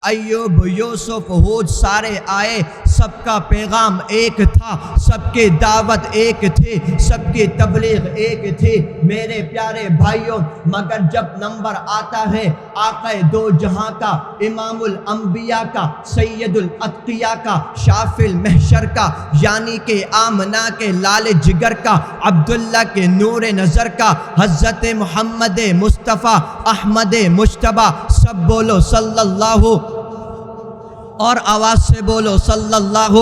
ایوب، یوسف، ہود سارے آئے، سب کا پیغام ایک تھا، سب کی دعوت ایک تھی، سب کی تبلیغ ایک تھی میرے پیارے بھائیوں۔ مگر جب نمبر آتا ہے آقا دو جہاں کا، امام الانبیاء کا، سید الاتقیاء کا، شاف المحشر کا، یعنی کہ آمنہ کے لال جگر کا، عبداللہ کے نور نظر کا، حضرت محمد مصطفیٰ احمد مجتبی، سب بولو صلی اللہ، اور آواز سے بولو صلی اللہ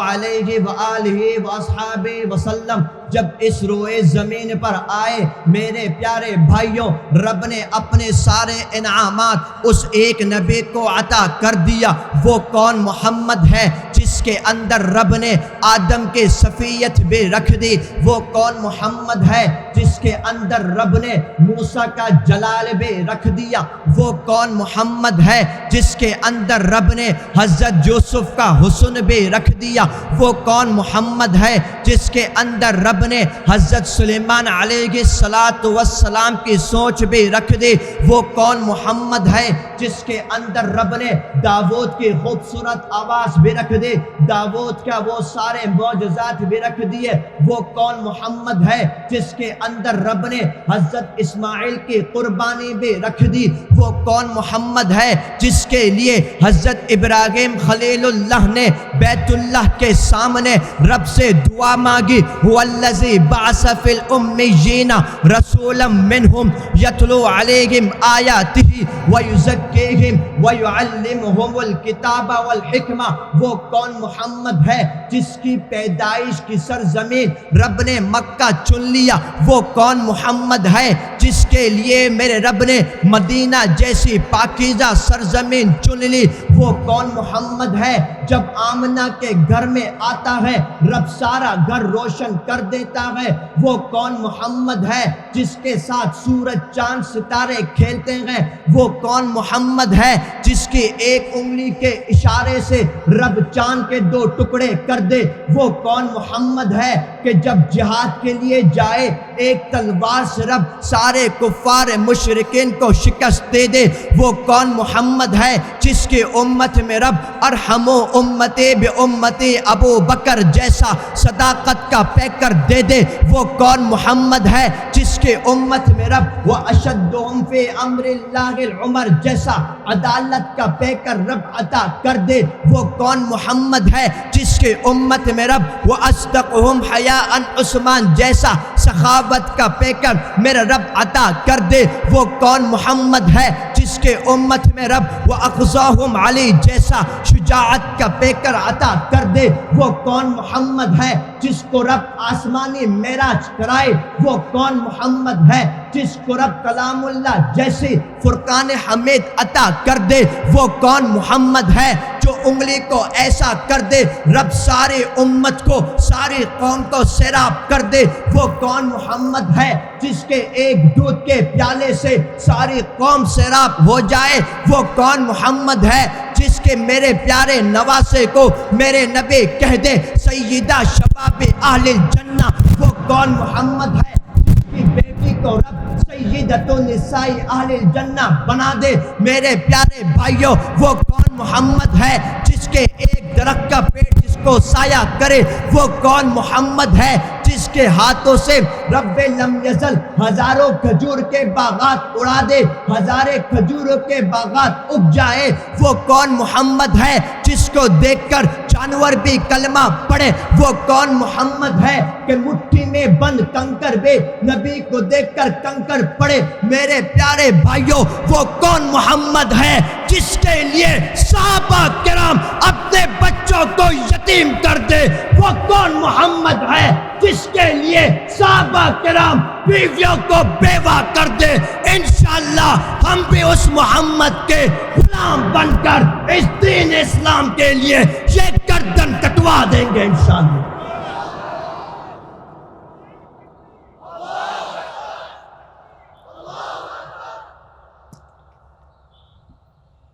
علیہ وآلہ وصحبہ وسلم۔ جب اس روئے زمین پر آئے میرے پیارے بھائیوں، رب نے اپنے سارے انعامات اس ایک نبی کو عطا کر دیا۔ وہ کون؟ محمد ہے، جس کے اندر رب نے آدم کے صفیت بھی رکھ دی۔ وہ کون؟ محمد ہے، جس کے اندر رب نے موسیٰ کا جلال بھی رکھ دیا۔ وہ کون؟ محمد ہے، جس کے اندر رب نے حضرت یوسف کا حسن بھی رکھ دیا۔ وہ کون؟ محمد ہے، جس کے اندر رب نے حضرت سلیمان علیہ السلام کی سوچ بھی رکھ دی۔ وہ کون؟ محمد ہے، جس کے اندر رب نے داؤد کی خوبصورت آواز بھی رکھ دی، داؤد کا وہ سارے معجزات بھی رکھ دیے۔ وہ کون؟ محمد ہے، جس کے اندر رب نے حضرت اسماعیل کی قربانی بھی رکھ دی۔ وہ کون؟ محمد ہے، جس کے لیے حضرت ابراہیم خلیل اللہ نے بیت اللہ کے سامنے رب سے دعا مانگی، هو الذی بعث فی الامیین رسولا منہم یتلو علیہم آیاتہ ویزکیہم ویعلمہم الکتاب والحکمہ۔ وہ کون؟ محمد ہے، جس کی پیدائش کی سرزمین رب نے مکہ چن لیا۔ وہ کون؟ محمد ہے، جس کے لیے میرے رب نے مدینہ جیسی پاکیزہ سرزمین چن لی۔ وہ کون؟ محمد ہے، جب آمنہ کے گھر میں آتا ہے رب سارا گھر روشن کر دیتا ہے۔ وہ کون؟ محمد ہے، جس کے ساتھ سورج چاند ستارے کھیلتے ہیں۔ وہ کون؟ محمد ہے، جس کی ایک انگلی کے اشارے سے رب چاند کے دو ٹکڑے کر دے۔ وہ کون؟ محمد ہے کہ جب جہاد کے لیے جائے ایک تلوار سے رب سارے کفار مشرکین کو شکست دے دے۔ وہ کون؟ محمد ہے، جس کی امت میں رب ارحمو امتی بی امتی ابو بکر جیسا صداقت کا پیکر دے دے۔ وہ کون؟ محمد ہے، جس کے امت میں رب واشدہم فی امر اللہ العمر جیسا عدالت کا پیکر رب عطا کر دے۔ وہ کون؟ محمد ہے، جس کے امت میں رب واصدقہم حیاء عثمان جیسا سخاوت کا پیکر میرا رب عطا کر دے۔ وہ کون؟ محمد ہے، جس کے امت میں رب واقصاہم علی جیسا شجاعت کا پیکر عطا کر دے۔ وہ کون؟ محمد ہے، جس کو رب آسمانی معراج کرائے۔ وہ کون؟ محمد ہے، جس کو رب کلام اللہ جیسی فرقان حمید عطا کر دے۔ وہ کون؟ محمد ہے، جو انگلی کو ایسا کر دے رب ساری امت کو، ساری قوم کو سیراب کر دے۔ وہ کون؟ محمد ہے، جس کے ایک دودھ کے پیالے سے ساری قوم سیراب ہو جائے۔ وہ کون؟ محمد ہے، جس کے میرے پیارے نواسے کو میرے نبی کہہ دے سیدہ شباب اہل الجنہ۔ وہ کون؟ محمد ہے، جس کی بیٹی کو رب سیدۃ النساء اہل الجنہ بنا دے۔ میرے پیارے بھائیوں، وہ کون؟ محمد ہے، جس کے ایک درخت کا پیڑ جس کو سایہ کرے۔ وہ کون؟ محمد ہے، جس کے ہاتھوں سے رب لم یزل ہزاروں کھجور کے باغات اڑا دے، ہزارے کھجوروں کے باغات اگ جائے۔ وہ کون؟ محمد ہے، جس کو دیکھ کر جانور بھی کلمہ پڑھے۔ وہ کون؟ محمد ہے کہ مٹھی میں بند کنکر بھی نبی کو دیکھ کر کنکر پڑے۔ میرے پیارے بھائیوں، وہ کون؟ محمد ہے، جس کے لیے صحابہ کرام اپنے بچوں کو یتیم کر دے۔ وہ کون؟ محمد ہے، جس کے لیے صحابہ کرام بیویوں کو بیوہ کر دے۔ انشاءاللہ ہم بھی اس محمد کے غلام بن کر اس دین اسلام کے لیے یہ گردن کٹوا دیں گے انشاءاللہ۔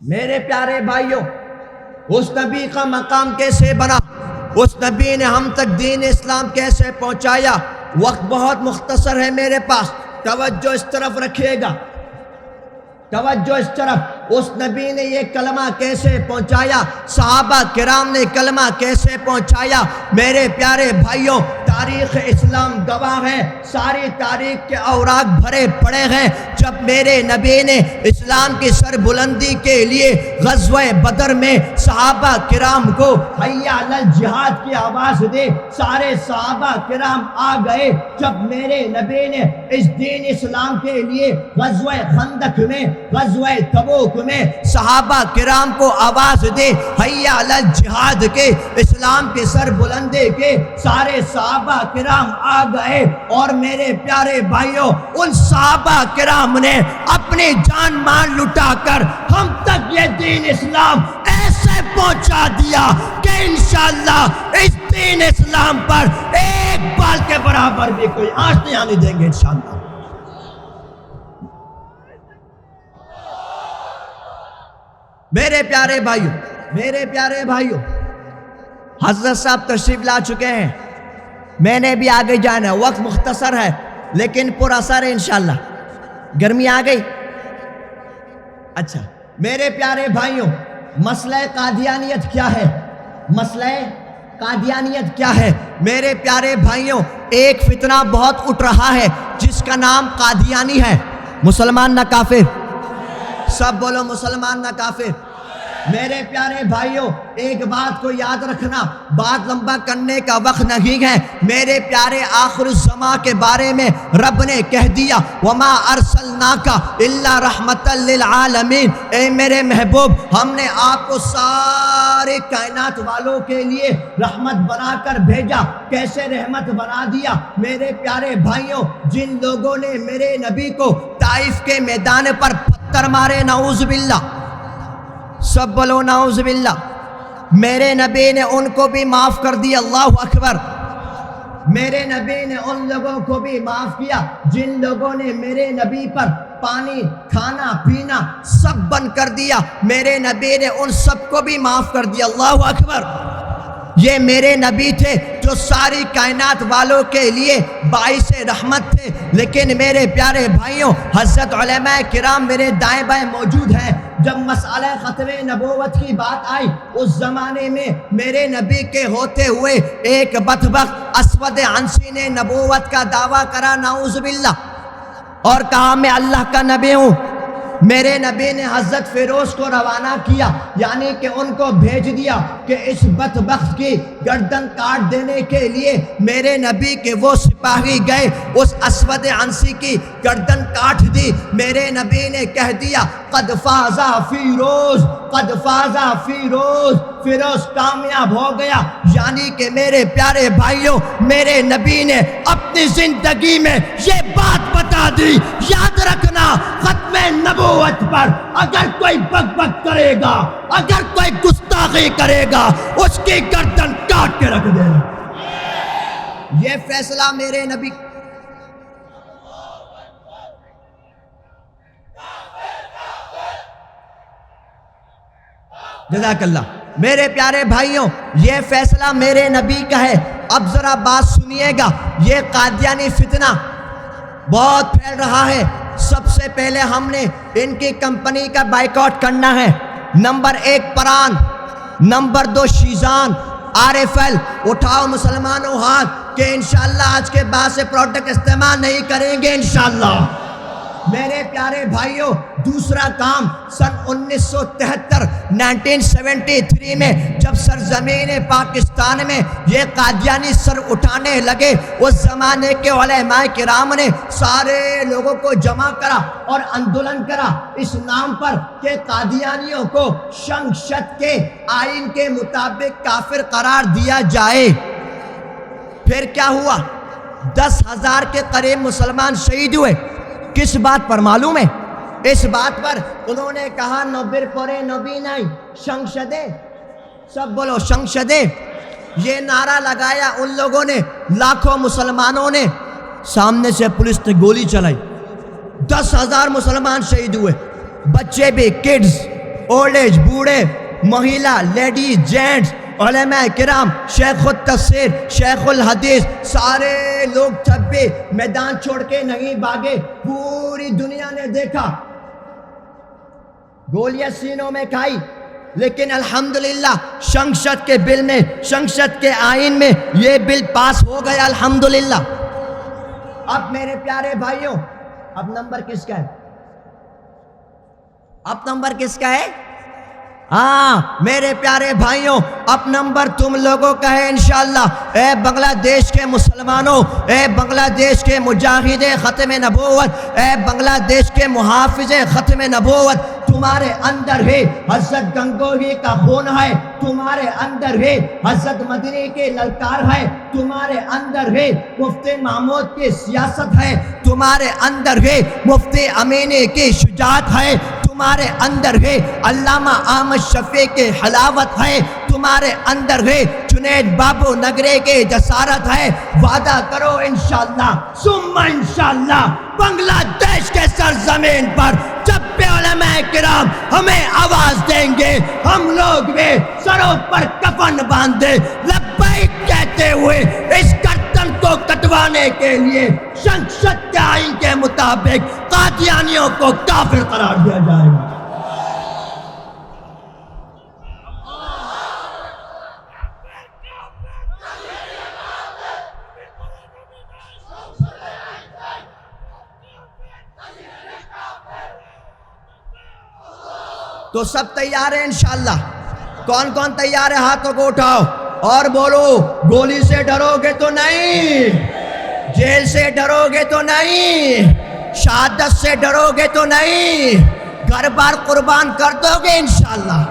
میرے پیارے بھائیوں، اس نبی کا مقام کیسے بنا، اس نبی نے ہم تک دین اسلام کیسے پہنچایا؟ وقت بہت مختصر ہے میرے پاس، توجہ اس طرف رکھیے گا، توجہ اس طرف۔ اس نبی نے یہ کلمہ کیسے پہنچایا، صحابہ کرام نے کلمہ کیسے پہنچایا۔ میرے پیارے بھائیوں، تاریخ اسلام گواہ ہے، ساری تاریخ کے اوراق بھرے پڑے ہیں۔ جب میرے نبی نے اسلام کی سربلندی کے لیے غزوہ بدر میں صحابہ کرام کو حیا علی الجہاد کی آواز دی، سارے صحابہ کرام آ گئے۔ جب میرے نبی نے اس دین اسلام کے لیے غزوہ خندق میں، غزوہ تبوک میں صحابہ کرام کو آواز دی حیا علی الجہاد کے، اسلام کی سربلندی کے، سارے صحابہ کرام آ گئے۔ اور میرے پیارے بھائیوں، ان صحابہ کرام نے اپنی جان مال لٹا کر ہم تک یہ دین اسلام ایسے پہنچا دیا کہ انشاءاللہ اس دین اسلام پر ایک بال کے برابر بھی کوئی آنچ نہیں آنے دیں گے انشاءاللہ۔ میرے پیارے بھائیوں، میرے پیارے بھائیوں، حضرت صاحب تشریف لا چکے ہیں، میں نے بھی آگے جانا ہے، وقت مختصر ہے لیکن پر اثر ہے انشاءاللہ۔ گرمی آ گئی؟ اچھا میرے پیارے بھائیوں، مسئلہ قادیانیت کیا ہے؟ مسئلہ قادیانیت کیا ہے؟ میرے پیارے بھائیوں، ایک فتنہ بہت اٹھ رہا ہے جس کا نام قادیانی ہے۔ مسلمان نہ کافر، سب بولو مسلمان نہ کافر۔ میرے پیارے بھائیوں، ایک بات کو یاد رکھنا، بات لمبا کرنے کا وقت نہیں ہے۔ میرے پیارے آخر الزمان کے بارے میں رب نے کہہ دیا وَمَا أَرْسَلْنَاكَ إِلَّا رَحْمَةً لِّلْعَالَمِينَ، اے میرے محبوب، ہم نے آپ کو سارے کائنات والوں کے لیے رحمت بنا کر بھیجا۔ کیسے رحمت بنا دیا؟ میرے پیارے بھائیوں، جن لوگوں نے میرے نبی کو طائف کے میدان پر پتھر مارے، نعوذ باللہ، سب بولو نعوذ باللہ، میرے نبی نے ان کو بھی معاف کر دیا، اللہ اکبر۔ میرے نبی نے ان لوگوں کو بھی معاف کیا جن لوگوں نے میرے نبی پر پانی، کھانا پینا سب بند کر دیا، میرے نبی نے ان سب کو بھی معاف کر دیا، اللہ اکبر۔ یہ میرے نبی تھے جو ساری کائنات والوں کے لیے باعث رحمت تھے۔ لیکن میرے پیارے بھائیوں، حضرت علماء کرام میرے دائیں بائیں موجود ہیں، جب مسئلہ ختم نبوت کی بات آئی، اس زمانے میں میرے نبی کے ہوتے ہوئے ایک بدبخت اسود عنسی نے نبوت کا دعویٰ کرا، نعوذ باللہ، اور کہا میں اللہ کا نبی ہوں۔ میرے نبی نے حضرت فیروز کو روانہ کیا، یعنی کہ ان کو بھیج دیا کہ اس بدبخت کی گردن کاٹ دینے کے لیے میرے نبی کے وہ سپاہی گئے، اس اسود عنسی کی گردن کاٹ دی۔ میرے نبی نے کہہ دیا قد فاز فیروز، قد فاز فیروز، فیروز کامیاب ہو گیا۔ یعنی کہ میرے پیارے بھائیوں، میرے نبی نے اپنی زندگی میں یہ بات بتا دی، یاد رکھنا ختم نبوت پر اگر کوئی بک بک کرے گا، اگر کوئی گستاخی کرے گا، اس کی گردن کاٹ کے رکھ دینا۔ یہ فیصلہ میرے نبی۔ جزاک اللہ۔ میرے پیارے بھائیوں، یہ فیصلہ میرے نبی کا ہے۔ اب ذرا بات سنیے گا، یہ قادیانی فتنہ بہت پھیل رہا ہے۔ سب سے پہلے ہم نے ان کی کمپنی کا بائیکاٹ کرنا ہے۔ نمبر 1 پران، نمبر 2 شیزان، RFL۔ اٹھاؤ مسلمانوں ہاتھ کہ انشاءاللہ آج کے بعد سے پروڈکٹ استعمال نہیں کریں گے انشاءاللہ۔ میرے پیارے بھائیوں، دوسرا کام سن 1973 میں جب سرزمین پاکستان میں یہ قادیانی سر اٹھانے لگے، اس زمانے کے علماء کرام نے سارے لوگوں کو جمع کرا اور اندولن کرا اس نام پر کہ قادیانیوں کو شنگشت کے آئین کے مطابق کافر قرار دیا جائے۔ پھر کیا ہوا؟ 10,000 کے قریب مسلمان شہید ہوئے۔ کس بات پر معلوم ہے؟ اس بات پر انہوں نے کہا نوبر پورے نبی نہیں شنگشدے، سب بولو شنگشدے۔ یہ نعرہ لگایا ان لوگوں نے، لاکھوں مسلمانوں نے، سامنے سے پولیس نے گولی چلائی، 10,000 مسلمان شہید ہوئے، بچے بھی، کڈز، اولڈ ایج، بوڑھے، مہیلا، لیڈیز، جینٹس، علماء کرام، شیخ التفسیر، شیخ الحدیث، سارے لوگ جب بھی میدان چھوڑ کے نہیں بھاگے۔ پوری دنیا نے دیکھا گولیاں سینوں میں کھائی، لیکن الحمدللہ شنشت کے بل میں، شنشت کے آئین میں یہ بل پاس ہو گیا الحمدللہ۔ اب میرے پیارے بھائیوں، اب نمبر کس کا ہے؟ اب نمبر کس کا ہے؟ ہاں میرے پیارے بھائیوں، اب نمبر تم لوگوں کا ہے انشاءاللہ۔ اے بنگلہ دیش کے مسلمانوں، اے بنگلہ دیش کے مجاہد ختم نبوت، اے بنگلہ دیش کے محافظ ختم نبوت، تمہارے اندر ہی حضرت گنگوہی کا خون ہے، تمہارے اندر ہی حضرت مدنی کی للکار ہے، تمہارے اندر ہی مفتی محمود کی سیاست ہے، تمہارے اندر ہی مفتی امینی کی شجاعت ہے، تمہارے اندر ہے علامہ احمد شفیع کی حلاوت ہے، تمہارے اندر ہے جنید بابو نگرے کی جسارت ہے۔ وعدہ کرو انشاءاللہ ثم انشاءاللہ بنگلہ دیش کے سرزمین پر جب بھی علماء کرام ہمیں آواز دیں گے، ہم لوگ بھی سروں پر کفن باندھے لبیک کہتے ہوئے اس گردن کو کٹوانے کے لیے شنشت کے آئین کے مطابق قادیانیوں کو کافر قرار دیا جائے گا۔ تو سب تیار ہیں انشاءاللہ؟ کون کون تیار ہے؟ ہاتھوں کو اٹھاؤ اور بولو، گولی سے ڈرو گے تو نہیں، جیل سے ڈرو گے تو نہیں، شہادت سے ڈرو گے تو نہیں، گھر بار قربان کر دو گے انشاءاللہ،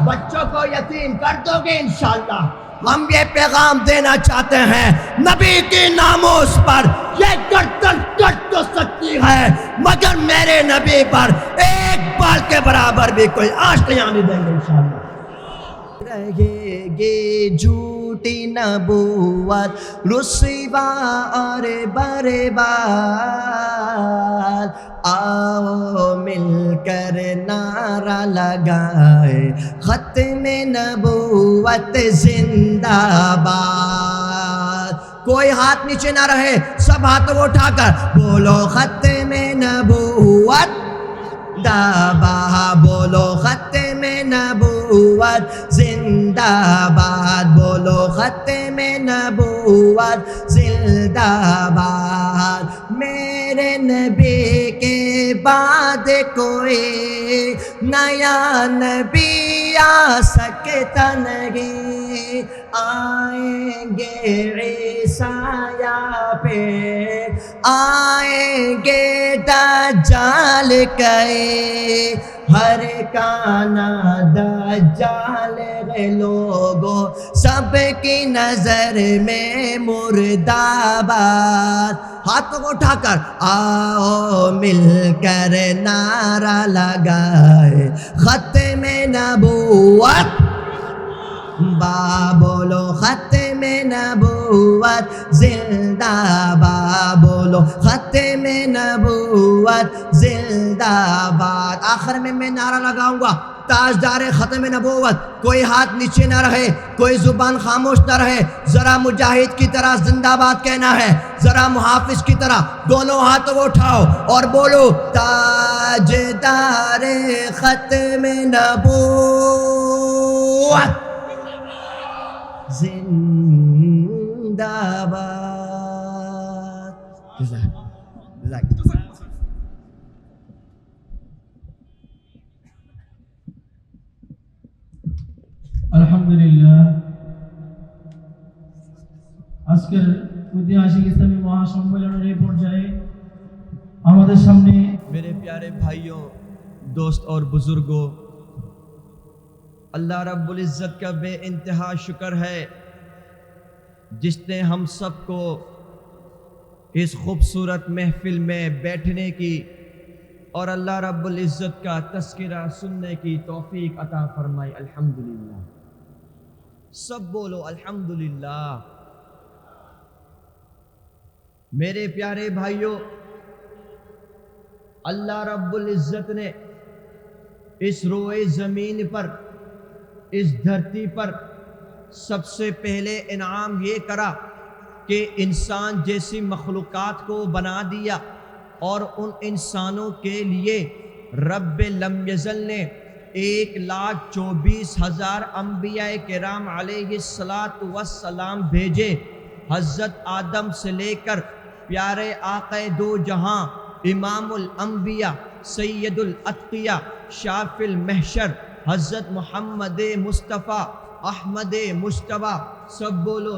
بچوں کو یتیم کر دو گے انشاءاللہ۔ ہم یہ پیغام دینا چاہتے ہیں، نبی کی ناموس پر یہ گردن کٹ تو سکتی ہے مگر میرے نبی پر ایک بال کے برابر بھی کوئی آنچ نہیں آنے دیں گے انشاءاللہ۔ رہے گی جھوٹی نبوت رسوا اور برباد، آؤ مل کر نعرہ لگائے ختم نبوت زندہ باد۔ کوئی ہاتھ نیچے نہ رہے، سب ہاتھوں کو اٹھا کر بولو ختم نبوت زندہ باد، بولو ختم نبوت زندہ باد، بولو ختم نبوت زندہ باد۔ میرے نبی کے بعد کوئی نیا نبی آ سکتا نہیں، آئیں گے عیسیٰ پہ آئیں گے دجال کئی، ہر کانا دجال ہے لوگوں سب کی نظر میں مردہ باد۔ ہاتھوں کو اٹھا کر آؤ مل کر نعرہ لگائے ختم نبوت با، بولو ختم نبوت زندہ باد، بولو ختم نبوت زندہ باد۔ آخر میں نعرہ لگاؤں گا، تاجدار ختم نبوت، کوئی ہاتھ نیچے نہ رہے، کوئی زبان خاموش نہ رہے، ذرا مجاہد کی طرح زندہ باد کہنا ہے، ذرا محافظ کی طرح دونوں ہاتھوں کو اٹھاؤ اور بولو تاجدار ختم نبوت زندہ باد۔ আলহামদুলিল্লাহ, আজকের ঐতিহাসিক ইসলামী মহাসম্মেলনের এই পর্যায়ে আমাদের সামনে میرے پیارے بھائیوں، دوست اور بزرگوں، اللہ رب العزت کا بے انتہا شکر ہے جس نے ہم سب کو اس خوبصورت محفل میں بیٹھنے کی اور اللہ رب العزت کا تذکرہ سننے کی توفیق عطا فرمائی۔ الحمدللہ، سب بولو الحمدللہ۔ میرے پیارے بھائیوں، اللہ رب العزت نے اس روئے زمین پر، اس دھرتی پر سب سے پہلے انعام یہ کرا کہ انسان جیسی مخلوقات کو بنا دیا اور ان انسانوں کے لیے رب لم یزل نے 1,24,000 انبیاء کرام علیہ السلام بھیجے، حضرت آدم سے لے کر پیارے آقا دو جہاں، امام الانبیاء، سید الاتقیاء، شاف المحشر، حضرت محمد مصطفیٰ احمد مجتبیٰ، سب بولو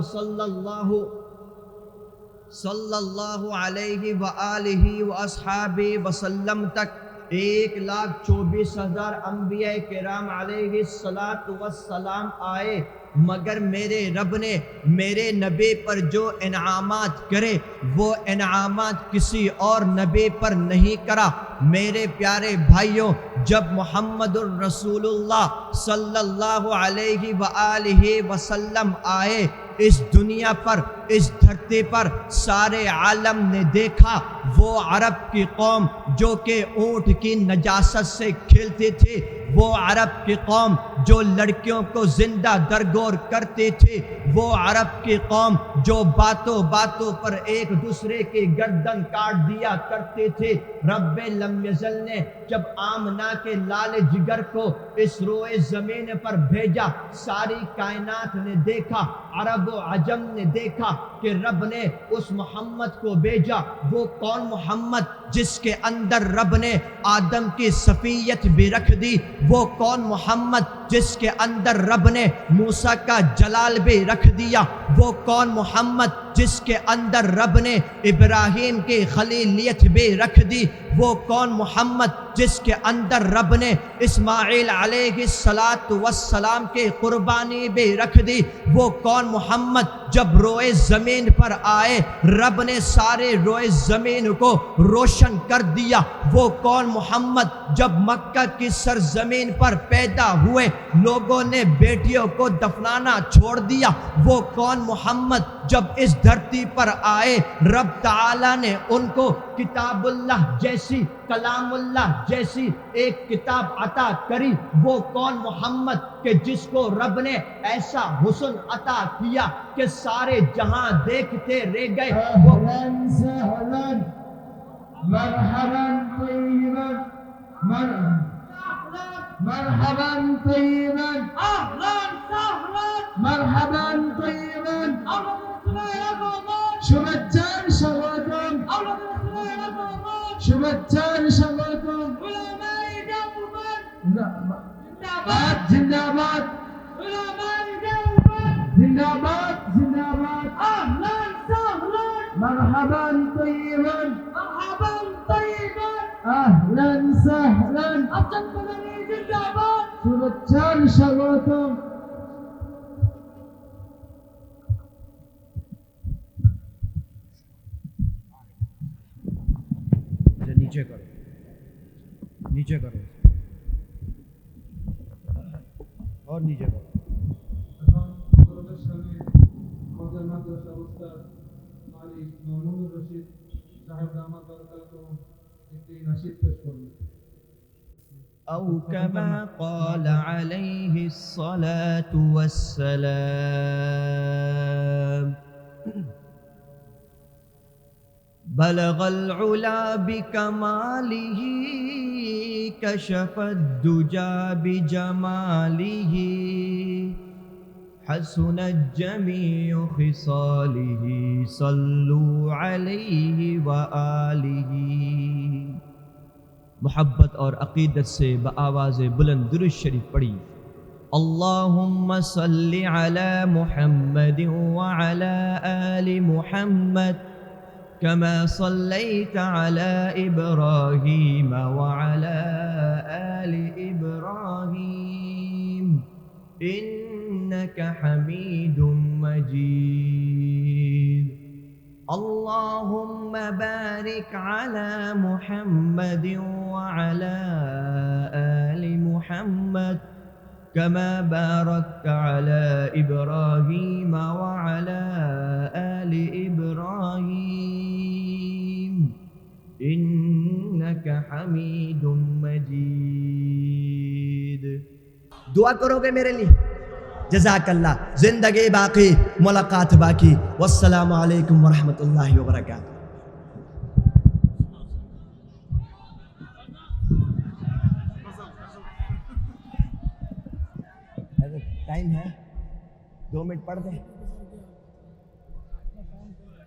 صلی اللہ علیہ وآلہ وآصحابہ وسلم تک 1,24,000 انبیاء کرام علیہ السلام آئے، مگر میرے رب نے میرے نبی پر جو انعامات کرے وہ انعامات کسی اور نبی پر نہیں کرا۔ میرے پیارے بھائیوں، جب محمد الرسول اللہ صلی اللہ علیہ وآلہ وسلم آئے اس دنیا پر، اس دھرتی پر، سارے عالم نے دیکھا وہ عرب کی قوم جو کہ اونٹ کی نجاست سے کھیلتی تھی، وہ عرب کی قوم جو لڑکیوں کو زندہ درگور کرتی تھی، وہ عرب کی قوم جو باتوں باتوں پر ایک دوسرے کی گردن کاٹ دیا کرتی تھی۔ رب لم یزل نے جب آمنہ کے لال جگر کو اس روئے زمین پر بھیجا، ساری کائنات نے دیکھا، عرب و عجم نے دیکھا کہ رب نے اس محمد کو بھیجا۔ وہ کون محمد جس کے اندر رب نے آدم کی صفیت بھی رکھ دی؟ وہ کون محمد جس کے اندر رب نے موسیٰ کا جلال بھی رکھ دیا؟ وہ کون محمد جس کے اندر رب نے ابراہیم کی خلیلیت بھی رکھ دی؟ وہ کون محمد جس کے اندر رب نے اسماعیل علیہ السلام کی قربانی بھی رکھ دی؟ وہ کون محمد جب روئے زمین پر آئے رب نے سارے روئے زمین کو روشن کر دیا؟ وہ کون محمد جب مکہ کی سرزمین پر پیدا ہوئے لوگوں نے بیٹیوں کو دفنانا چھوڑ دیا؟ وہ کون محمد جب اس دھرتی پر آئے رب تعالیٰ نے ان کو کتاب اللہ جیسی، کلام اللہ جیسی ایک کتاب عطا کری؟ وہ کون محمد کہ جس کو رب نے ایسا حسن عطا کیا کہ سارے جہاں دیکھتے رہ گئے؟ اہلاً سہلاً مرحباً طیباً مرحباً طیباً مرحباً طیباً শুভেচ্ছার স্বাগতম শুভেচ্ছার স্বাগতম জিন্দাবাদ জিন্দাবাদ জিন্দাবাদ জিন্দাবাদ মারহাবান তৈয়বান আহলান সাহলান শুভেচ্ছার স্বাগতম। نیچے کرو، نیچے کرو اور نیچے کرو۔ এখন আমাদের সামনে আমাদের মাদ্রাসা উস্তাদ মালিক মামুনুর রশিদ সাহেব দামাত বরকাতুহু একটি নাশিদ পেশ করবেন। أو كما قال عليه الصلاة والسلام بلغ العلا بكماله كشف الدجى بجماله حسنت جميع خصاله صلوا عليه وآله۔ محبت اور عقیدت سے بآواز بلند درود شریف پڑھی۔ اللہم صل علی محمد وعلی آل محمد كما صليت على إبراهيم وعلى آل إبراهيم إنك حميد مجيد۔ اللهم بارك على محمد وعلى آل محمد كما باركت على إبراهيم وعلى آل إبراهيم إنك حميد مجيد۔ دعا کرو گے میرے لیے؟ جزاک اللہ۔ زندگی باقی، ملاقات باقی۔ والسلام علیکم ورحمۃ اللہ وبرکاتہ۔ ٹائم ہے 2 منٹ پڑھ دیں.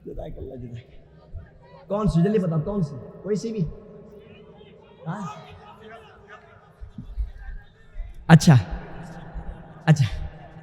جزاک اللہ جزاک. کون سی جلدی بتاؤ کون سی؟ کوئی سی بھی؟ ہاں اچھا اچھا